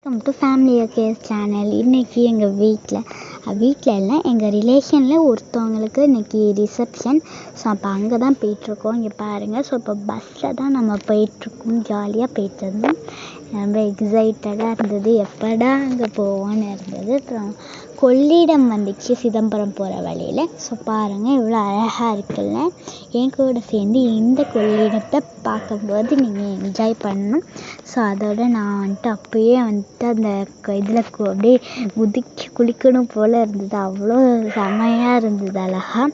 Welcome to family okays channel. இன்றைக்கி எங்கள் வீட்டில் எல்லாம் எங்கள் ரிலேஷனில் ஒருத்தவங்களுக்கு இன்றைக்கி ரிசப்ஷன். ஸோ அப்போ அங்கே தான் போயிட்டுருக்கோம். இங்கே பாருங்கள். ஸோ இப்போ பஸ்ஸில் தான் நம்ம போயிட்டுருக்கோம். ஜாலியாக போயிட்டுருந்தோம். ரொம்ப எக்ஸைட்டடாக இருந்தது. எப்படா அங்கே போவோன்னு இருந்தது. அப்புறம் கொள்ளிடம் வந்துச்சு சிதம்பரம் போகிற வழியில். ஸோ பாருங்கள் இவ்வளோ அழகாக இருக்குல்ல. என் கூட சேர்ந்து இந்த கொள்ளிடத்தை பார்க்கும்போது நீங்கள் என்ஜாய் பண்ணணும். ஸோ அதோட நான் அப்போயே அந்த இதில் அப்படியே குளிக்கணும் போல் இருந்தது. அவ்வளோ செமையாக இருந்தது, அழகாக.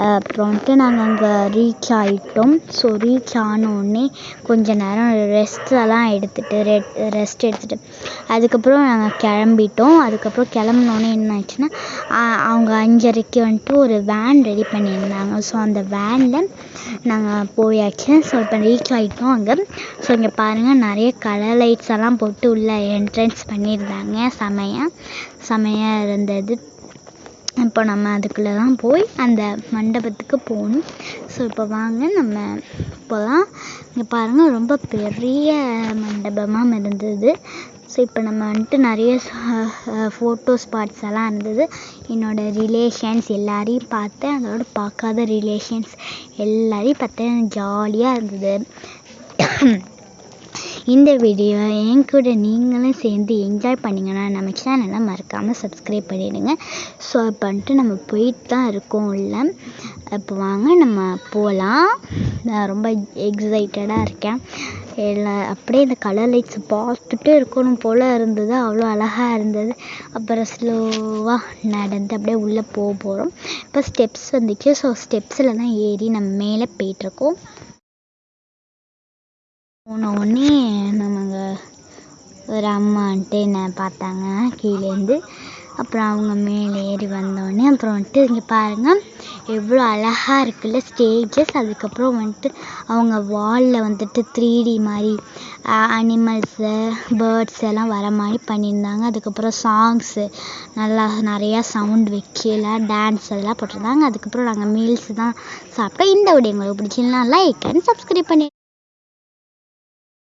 அப்புறம் நாங்கள் அங்கே ரீச் ஆகிட்டோம். ஸோ ரீச் ஆனோடனே கொஞ்ச நேரம் ரெஸ்ட் எடுத்துகிட்டு அதுக்கப்புறம் நாங்கள் கிளம்பிட்டோம். அதுக்கப்புறம் கிளம்புனோடனே என்ன ஆச்சுன்னா, அவங்க 5:30க்கு ஒரு வேன் ரெடி பண்ணியிருந்தாங்க. ஸோ அந்த வேனில் நாங்கள் போயாச்சு. ஸோ இப்போ ரீச் ஆகிட்டோம் அங்கே. ஸோ இங்கே பாருங்கள், நிறைய கலர் லைட்ஸ் எல்லாம் போட்டு உள்ளே என்ட்ரன்ஸ் பண்ணியிருந்தாங்க. செமையாக இருந்தது. இப்போ நம்ம அதுக்குள்ளே தான் போய் அந்த மண்டபத்துக்கு போகணும். ஸோ இப்போ வாங்க நம்ம போகலாம். இங்கே பாருங்கள், ரொம்ப பெரிய மண்டபமாக இருந்தது. ஸோ இப்போ நம்ம நிறைய ஃபோட்டோ ஸ்பாட்ஸ் எல்லாம் இருந்தது. என்னோடய ரிலேஷன்ஸ் எல்லாரையும் பார்த்தேன். அதோட பார்க்காத ரிலேஷன்ஸ் எல்லாரையும் பார்த்தேன். ஜாலியாக இருந்தது. இந்த வீடியோ என் கூட நீங்களும் சேர்ந்து என்ஜாய் பண்ணிங்கன்னா நம்ம சேனலை மறக்காமல் சப்ஸ்கிரைப் பண்ணிவிடுங்க. ஸோ இப்போ நம்ம போயிட்டு தான் இருக்கோம் உள்ள. இப்போ வாங்க நம்ம போகலாம். நான் ரொம்ப எக்ஸைட்டடாக இருக்கேன். அப்படியே இந்த கலர் லைட்ஸ் பார்த்துட்டு இருக்கணும் போல் இருந்தது. அவ்வளோ அழகாக இருந்தது. அப்புறம் ஸ்லோவாக நடந்து அப்படியே உள்ளே போகிறோம். இப்போ ஸ்டெப்ஸ் வந்துச்சு. ஸோ ஸ்டெப்ஸில் தான் ஏறி நம்ம மேலே போயிட்டுருக்கோம். போனோடனே நம்ம ஒரு அம்மா என்னை பார்த்தாங்க கீழேருந்து. அப்புறம் அவங்க மேலே ஏறி வந்தோடனே அப்புறம் இங்கே பாருங்கள் எவ்வளோ அழகாக இருக்குல்ல ஸ்டேஜஸ். அதுக்கப்புறம் அவங்க வாலில் 3D மாதிரி அனிமல்ஸு பேர்ட்ஸ் எல்லாம் வர மாதிரி பண்ணியிருந்தாங்க. அதுக்கப்புறம் சாங்ஸு நிறையா சவுண்ட் வச்சு எல்லாம் டான்ஸ் அதெல்லாம் போட்டிருந்தாங்க. அதுக்கப்புறம் நாங்கள் மீல்ஸ் தான் சாப்பிட்டோம். இந்த வீடியோ உங்களுக்கு பிடிச்சிருந்தா லைக் அண்ட் சப்ஸ்கிரைப் பண்ணி